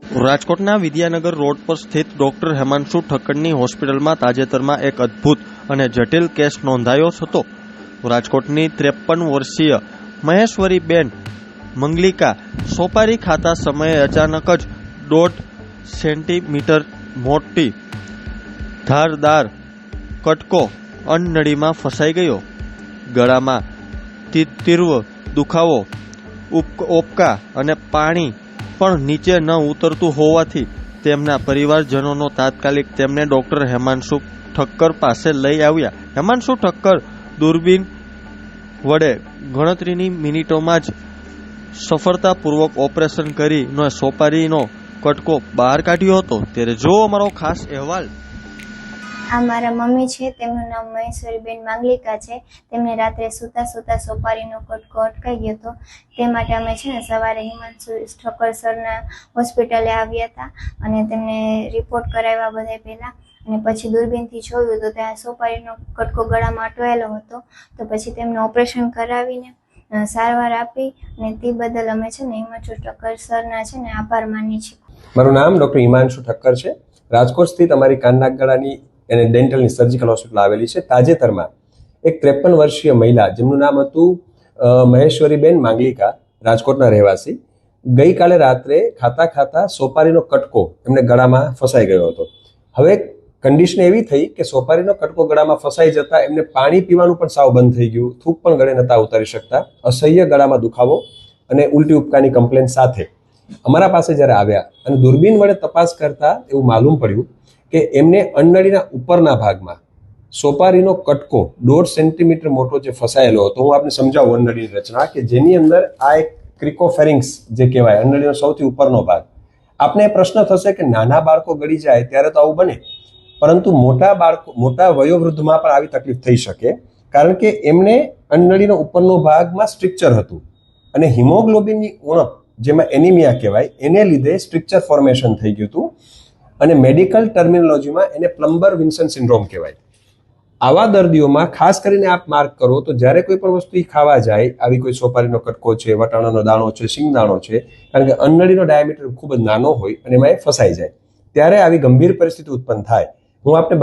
રાજકોટના વિદ્યાનગર રોડ પર સ્થિત ડોક્ટર હેમાંશુ ઠક્કરની હોસ્પિટલમાં તાજેતરમાં એક અદ્ભુત અને જટિલ કેસ નોંધાયો હતો। રાજકોટની 53 વર્ષીય મહેશ્વરીબેન મંગલિકા સોપારી ખાતા સમયે અચાનક જ 1.5 સેન્ટીમીટર મોટી ધારદાર કટકો અન્નનળીમાં ફસાઈ ગયો। ગળામાં તીવ્ર દુખાવો, ઓબકા અને પાણી પણ નીચે ન ઉતરતું હોવાથી તેમના પરિવારજનોનો તાત્કાલિક તેમને ડોક્ટર હેમાંશુ ઠક્કર પાસે લઈ આવ્યા। હેમાંશુ ઠક્કર દૂરબીન વડે ગણતરીની મિનિટોમાં જ સફળતાપૂર્વક ઓપરેશન કરીને સોપારીનો કટકો બહાર કાઢ્યો હતો। ત્યારે જો અમારો ખાસ અહેવાલ। આ મારા મમ્મી છે, તેમનું નામ મહેશ્વરીબેન માંગલિકા છે। તેમને રાત્રે સૂતા સોપારીનો કટકો અટકાઈ ગયો હતો। તે માટે અમે છે ને સવારે હિમાંશુ ઠક્કર સરના હોસ્પિટલે આવ્યા હતા અને તેમને રિપોર્ટ કરાવ્યા બધા પહેલા, અને પછી દૂરબીનથી જોયું તો ત્યાં સોપારીનો કટકો ગળામાં અટવાયેલો હતો। તો પછી તેમને ઓપરેશન કરાવીને સારવાર આપી, અને તે બદલ અમે છે ને હિમાંશુ ઠક્કર સરના છે ને આભાર માનીએ છીએ। મારું નામ ડોક્ટર હિમાંશુ ઠક્કર છે। રાજકોટ સ્થિત અમારી કાન નાક ગળાની અને ડેન્ટલની સર્જિકલ હોસ્પિટલ આવેલી છે। તાજેતરમાં એક 53 વર્ષીય મહિલા, જેમનું નામ હતું મહેશ્વરીબેન માંગલિકા, રાજકોટના રહેવાસી, ગઈકાલે રાત્રે ખાતા સોપારીનો કટકો એમને ગળામાં ફસાઈ ગયો હતો। હવે કન્ડિશન એવી થઈ કે સોપારીનો કટકો ગળામાં ફસાઈ જતા એમને પાણી પીવાનું પણ સાવ બંધ થઈ ગયું, થૂક પણ ગળે નતા ઉતારી શકતા, અસહ્ય ગળામાં દુખાવો અને ઉલટી ઉપકાની કમ્પ્લેન સાથે અમારા પાસે જ્યારે આવ્યા અને દૂરબીન વડે તપાસ કરતા એવું માલુમ પડ્યું કે એમને અન્નનળીના ઉપરના ભાગમાં સોપારીનો કટકો 1.5 સેન્ટીમીટર મોટો જે ફસાયેલો હતો। હું આપને સમજાવું અન્નનળીની રચના, કે જેની અંદર આ એક ક્રિકોફેરિંગ્સ જે કહેવાય અન્નનળીનો સૌથી ઉપરનો ભાગ। આપને પ્રશ્ન થશે કે નાના બાળકો ગળી જાય ત્યારે તો આવું બને, પરંતુ મોટા વયોવૃદ્ધમાં પણ આવી તકલીફ થઈ શકે, કારણ કે એમને અન્નનળીનો ઉપરનો ભાગમાં સ્ટ્રક્ચર હતું અને હિમોગ્લોબિનની ઉણપ, જેમાં એનિમિયા કહેવાય, એને લીધે સ્ટ્રક્ચર ફોર્મેશન થઈ ગયું હતું અને મેડિકલ ટર્મિનોલોજીમાં એને પ્લમ્બર વિન્સન સિન્ડ્રોમ કહેવાય। આવા દર્દીઓમાં ખાસ કરીને આપ માર્ક કરો તો જ્યારે કોઈ પણ વસ્તુ ખાવા જાય, આવી કોઈ સોપારીનો કટકો છે, વટાણાનો દાણો છે, સિંગદાણો છે, કારણ કે અન્નનળીનો ડાયામીટર ખૂબ જ નાનો હોય અને એમાં એ ફસાઈ જાય, ત્યારે આવી ગંભીર પરિસ્થિતિ ઉત્પન્ન થાય। હું આપને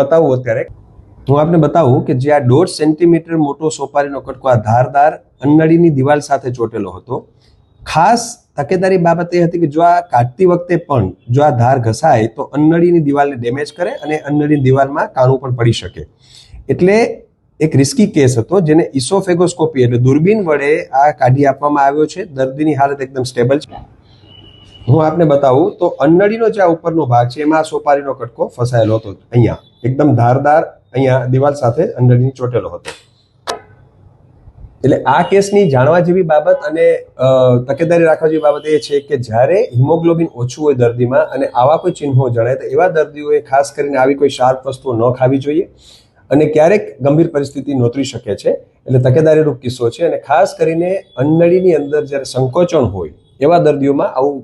બતાવું કે જે આ 1.5 સેન્ટીમીટર મોટો સોપારીનો કટકો આ ધારદાર અન્નનળીની દિવાલ સાથે ચોટેલો હતો। ખાસ તકેદારી બાબત એ હતી કે જો આ કાઢતી વખતે પણ જો આ ધાર ઘસાય તો અન્નનળીની દિવાલને ડેમેજ કરે અને અન્નનળીની દિવાલમાં કાણું પણ પડી શકે, એટલે એક રિસ્કી કેસ હતો, જેને ઇસોફેગોસ્કોપી એટલે દૂરબીન વડે આ કાઢી આપવામાં આવ્યો છે। દર્દીની હાલત એકદમ સ્ટેબલ છે। હું આપને બતાવું તો અન્નનળીનો જે ઉપરનો ભાગ છે એમાં સોપારીનો કટકો ફસાયેલો હતો, અહીંયા એકદમ ધારદાર અહીંયા દિવાલ સાથે અન્નનળીની ચોટેલો હતો। એટલે આ કેસની જાણવા જેવી બાબત અને તકેદારી રાખવા જેવી બાબત એ છે કે જ્યારે હિમોગ્લોબિન ઓછું હોય દર્દીમાં અને આવા કોઈ ચિહ્નો જણાય તો એવા દર્દીઓએ ખાસ કરીને આવી કોઈ શાર્પ વસ્તુઓ ન ખાવી જોઈએ અને ક્યારેક ગંભીર પરિસ્થિતિ નોતરી શકે છે। એટલે તકેદારીરૂપ કિસ્સો છે અને ખાસ કરીને અન્નનળીની અંદર જ્યારે સંકોચન હોય એવા દર્દીઓમાં આવું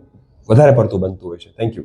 વધારે પડતું બનતું હોય છે। Thank you.